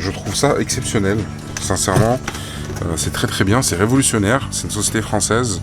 je trouve ça exceptionnel, sincèrement. C'est très très bien, c'est révolutionnaire, c'est une société française.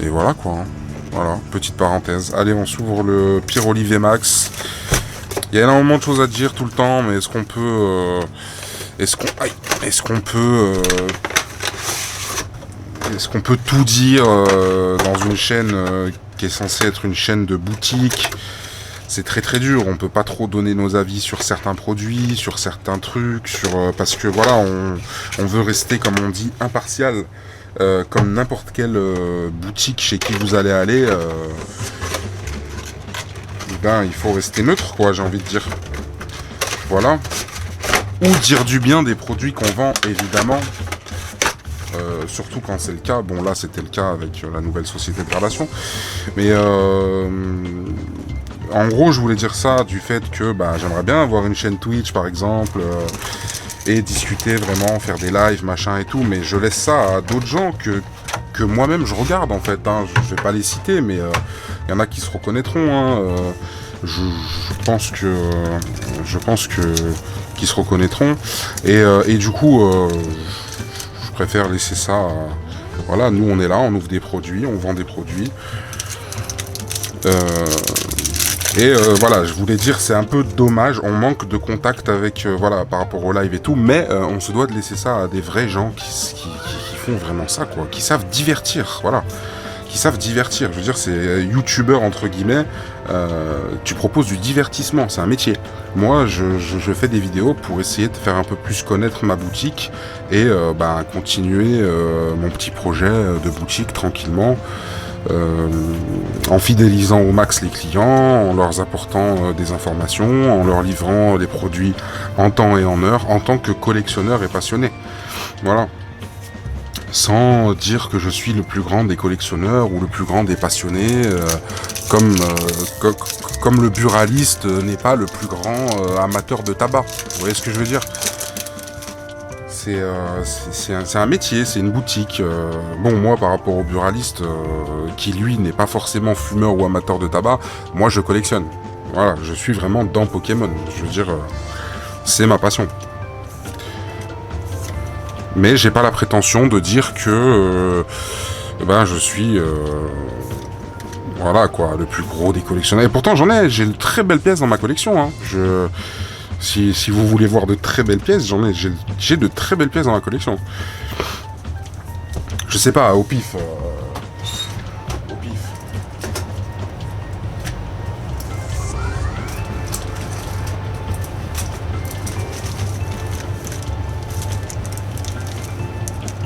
Et voilà quoi. Voilà, petite parenthèse. Allez, on s'ouvre le Pyroli VMAX. Il y a énormément de choses à dire tout le temps, mais est-ce qu'on peut... Est-ce qu'on peut tout dire dans une chaîne qui est censée être une chaîne de boutique? C'est très très dur, on peut pas trop donner nos avis sur certains produits, sur certains trucs, parce que voilà, on veut rester, comme on dit, impartial, comme n'importe quelle boutique chez qui vous allez aller. Il faut rester neutre, quoi, j'ai envie de dire. Voilà. Ou dire du bien des produits qu'on vend, évidemment. Surtout quand c'est le cas. Bon, là, c'était le cas avec la nouvelle société de gradation. Mais en gros, je voulais dire ça du fait que j'aimerais bien avoir une chaîne Twitch, par exemple, et discuter vraiment, faire des lives, machin et tout. Mais je laisse ça à d'autres gens que moi-même je regarde, en fait. Hein. Je vais pas les citer, mais il y en a qui se reconnaîtront. Hein. Je pense que qu'ils se reconnaîtront. Et du coup, je préfère laisser ça. Voilà, nous on est là, on ouvre des produits, on vend des produits. Voilà, je voulais dire, c'est un peu dommage, on manque de contact avec, par rapport au live et tout, mais on se doit de laisser ça à des vrais gens qui font vraiment ça, quoi, qui savent divertir, voilà. Qui savent divertir, je veux dire, c'est youtubeur entre guillemets, tu proposes du divertissement, c'est un métier. Moi, je fais des vidéos pour essayer de faire un peu plus connaître ma boutique et continuer mon petit projet de boutique tranquillement, en fidélisant au max les clients, en leur apportant des informations, en leur livrant des produits en temps et en heure, en tant que collectionneur et passionné. Voilà. Sans dire que je suis le plus grand des collectionneurs ou le plus grand des passionnés, comme le buraliste n'est pas le plus grand amateur de tabac. Vous voyez ce que je veux dire ? C'est un métier, c'est une boutique. Bon, moi, par rapport au buraliste, qui lui n'est pas forcément fumeur ou amateur de tabac, moi je collectionne. Voilà, je suis vraiment dans Pokémon. Je veux dire, c'est ma passion. Mais j'ai pas la prétention de dire que je suis voilà quoi, le plus gros des collectionneurs. Et pourtant j'ai de très belles pièces dans ma collection. Hein. Si vous voulez voir de très belles pièces, j'ai de très belles pièces dans ma collection. Je sais pas, au pif.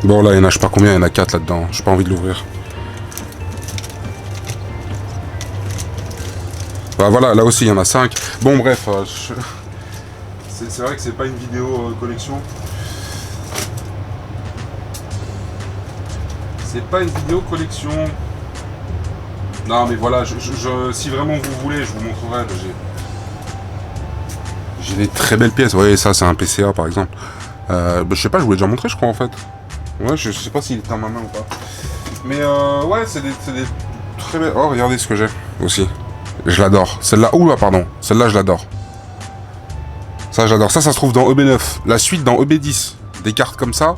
Bon là il y en a je sais pas combien, il y en a 4 là-dedans, j'ai pas envie de l'ouvrir. Voilà, là aussi il y en a 5. Bon bref, c'est vrai que c'est pas une vidéo collection. C'est pas une vidéo collection. Non mais voilà, si vraiment vous voulez, je vous montrerai. J'ai des très belles pièces, vous voyez ça c'est un PCA par exemple. Je sais pas, je vous l'ai déjà montré je crois en fait. Ouais, je sais pas s'il est dans ma main ou pas. Mais ouais, c'est des très belles... Oh, regardez ce que j'ai aussi. Je l'adore. Celle-là... Oula, pardon. Celle-là, je l'adore. Ça, j'adore. Ça se trouve dans EB9. La suite dans EB10. Des cartes comme ça.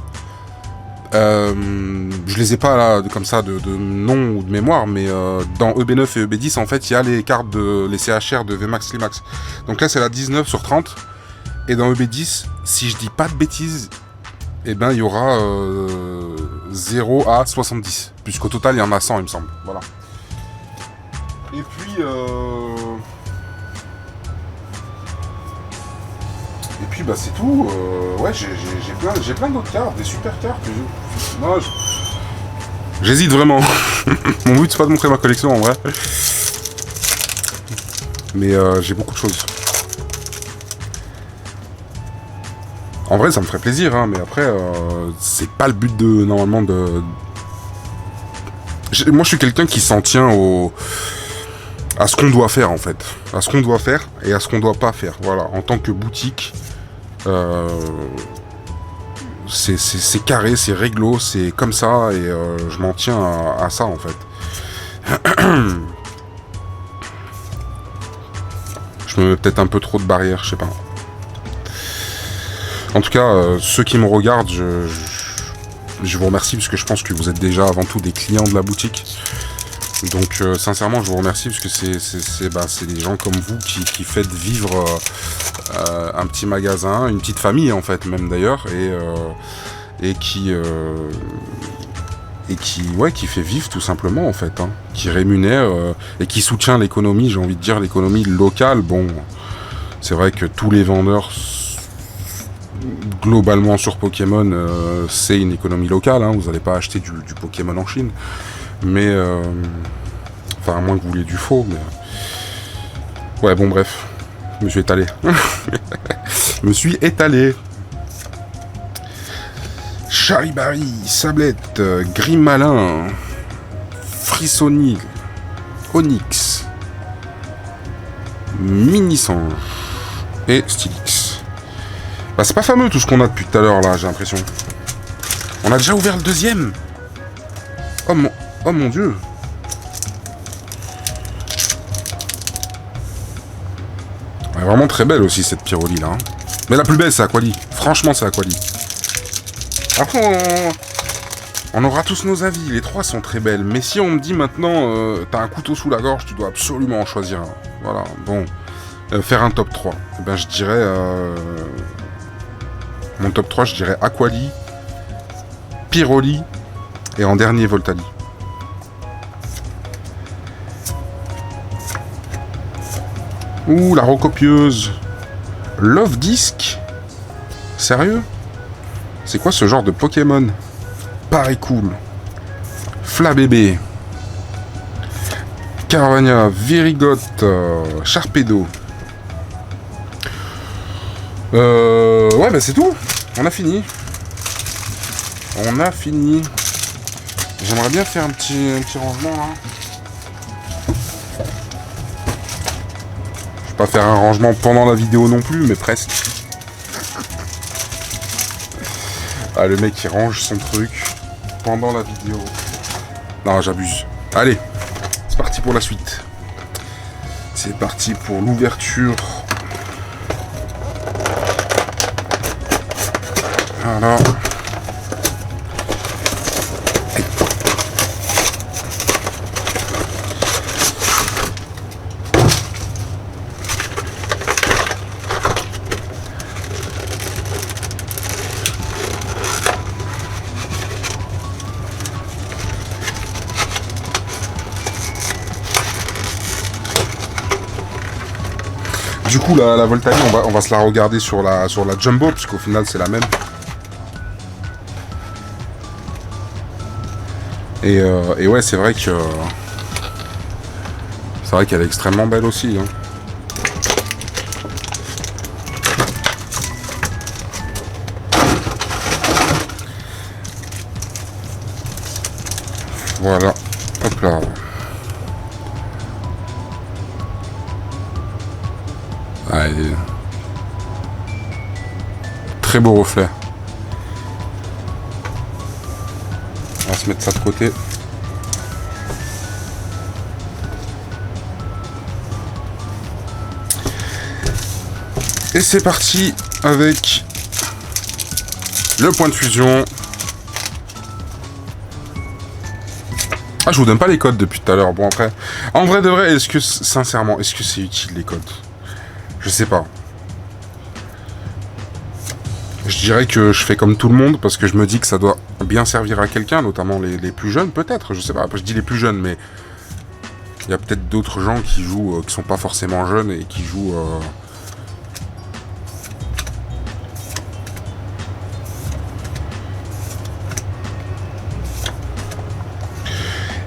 Je les ai pas là, comme ça, de nom ou de mémoire, mais dans EB9 et EB10, en fait, il y a les cartes les CHR de VMAX Limax. Donc là, c'est la 19 sur 30. Et dans EB10, si je dis pas de bêtises... il y aura 0 à 70. Puisqu'au total, il y en a 100, il me semble. Voilà. Et puis... c'est tout. Ouais, j'ai plein d'autres cartes, des super cartes. Non, j'hésite vraiment. Mon but, c'est pas de montrer ma collection, en vrai. Mais j'ai beaucoup de choses. En vrai, ça me ferait plaisir, hein, mais après, c'est pas le but normalement de... Moi, je suis quelqu'un qui s'en tient à ce qu'on doit faire, en fait. À ce qu'on doit faire et à ce qu'on doit pas faire. Voilà, en tant que boutique, c'est carré, c'est réglo, c'est comme ça, et je m'en tiens à ça, en fait. Je me mets peut-être un peu trop de barrières, je sais pas. En tout cas, ceux qui me regardent, je vous remercie parce que je pense que vous êtes déjà avant tout des clients de la boutique. Donc sincèrement, je vous remercie parce que c'est des gens comme vous qui faites vivre un petit magasin, une petite famille en fait même d'ailleurs, et qui fait vivre tout simplement en fait, hein, qui rémunère et qui soutient l'économie, j'ai envie de dire l'économie locale. Bon, c'est vrai que tous les vendeurs globalement sur Pokémon, c'est une économie locale, hein, vous n'allez pas acheter du Pokémon en Chine, mais enfin à moins que vous vouliez du faux, mais ouais bon bref, je me suis étalé. Je me suis étalé. Charibari, Sablette, Grimalin, Frissonil, Onyx, Minisange et Stylix. Bah c'est pas fameux tout ce qu'on a depuis tout à l'heure là, j'ai l'impression. On a déjà ouvert le deuxième. Oh mon dieu. Elle est vraiment très belle aussi cette Pyroli là. Hein. Mais la plus belle c'est Aquali. Franchement c'est Aquali. Après on aura tous nos avis. Les trois sont très belles. Mais si on me dit maintenant t'as un couteau sous la gorge, tu dois absolument en choisir un. Voilà. Bon. Faire un top 3. Eh ben je dirais... Mon top 3 je dirais Aquali, Pyroli et en dernier Voltali. Ouh, la recopieuse. Love Disc. Sérieux? C'est quoi ce genre de Pokémon? Pareil cool. Flabébé. Caravania, Virigot, Sharpedo. Ouais, bah c'est tout. On a fini. On a fini. J'aimerais bien faire un petit rangement là. Je vais pas faire un rangement pendant la vidéo non plus, mais presque. Ah, le mec qui range son truc pendant la vidéo. Non, j'abuse. Allez, c'est parti pour la suite. C'est parti pour l'ouverture. Voilà. Du coup, la Voltali, on va se la regarder sur la Jumbo, puisqu'au final, c'est la même. Et ouais, c'est vrai que... C'est vrai qu'elle est extrêmement belle aussi. Hein. Voilà. Hop là. Allez. Très beau reflet. On va se mettre ça de côté. Et c'est parti avec le point de fusion. Ah, je vous donne pas les codes depuis tout à l'heure. Bon, après, en vrai de vrai, sincèrement, est-ce que c'est utile les codes? Je sais pas. Je dirais que je fais comme tout le monde parce que je me dis que ça doit bien servir à quelqu'un, notamment les plus jeunes peut-être, je sais pas. Je dis les plus jeunes, mais il y a peut-être d'autres gens qui jouent, qui sont pas forcément jeunes et qui jouent...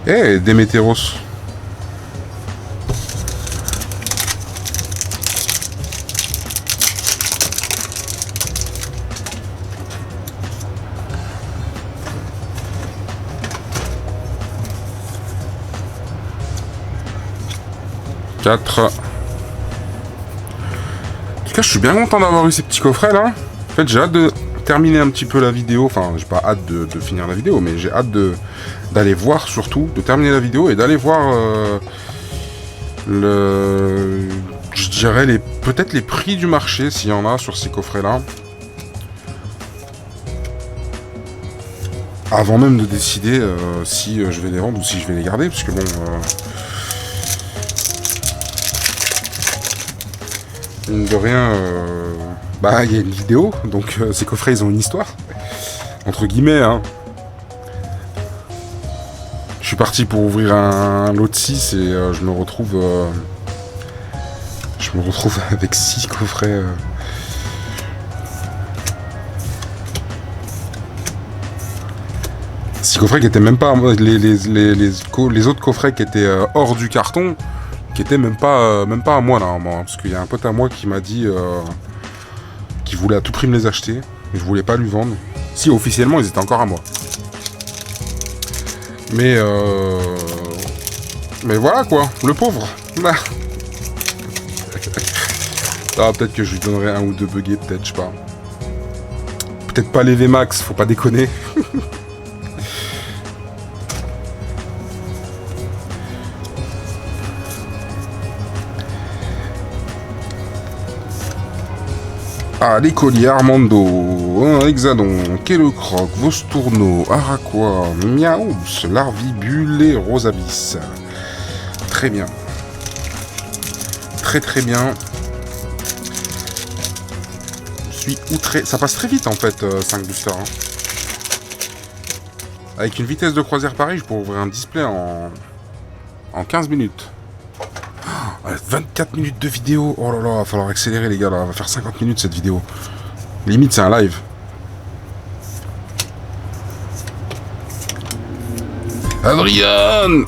Eh, Démétéros. En tout cas, je suis bien content d'avoir eu ces petits coffrets là. En fait, j'ai hâte de terminer un petit peu la vidéo. Enfin, j'ai pas hâte de finir la vidéo, mais j'ai hâte d'aller voir surtout, de terminer la vidéo et d'aller voir je dirais peut-être les prix du marché s'il y en a sur ces coffrets là. Avant même de décider si je vais les vendre ou si je vais les garder, parce que bon... mine de rien, bah il y a une vidéo, donc ces coffrets ils ont une histoire, entre guillemets, hein. Je suis parti pour ouvrir un lot de 6 et je me retrouve avec 6 coffrets. 6 coffrets qui étaient même pas les autres coffrets qui étaient hors du carton, qui étaient même pas à moi normalement, hein, parce qu'il y a un pote à moi qui m'a dit qu'il voulait à tout prix me les acheter, mais je voulais pas lui vendre. Si officiellement ils étaient encore à moi. Mais voilà quoi, le pauvre. Ah, peut-être que je lui donnerai un ou deux buggés, peut-être, je sais pas. Peut-être pas les VMAX, faut pas déconner. Ah, les colliers Armando, un Hexadon, Kellocroc, Vostourno, Araquois, Miaous, Larvibule et Rosabis. Très bien. Très très bien. Je suis outré. Ça passe très vite en fait, 5 boosters. Hein. Avec une vitesse de croisière pareille, je pourrais ouvrir un display en 15 minutes. 24 minutes de vidéo. Oh là là, va falloir accélérer les gars là. On va faire 50 minutes cette vidéo. Limite c'est un live. Adrian,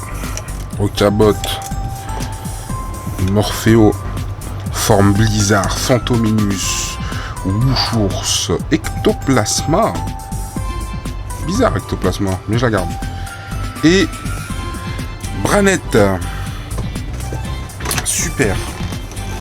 Ocabot, Morpheo, Forme Blizzard, Fantominus, Wushours, Ectoplasma. Bizarre Ectoplasma, mais je la garde. Et Branette. Super.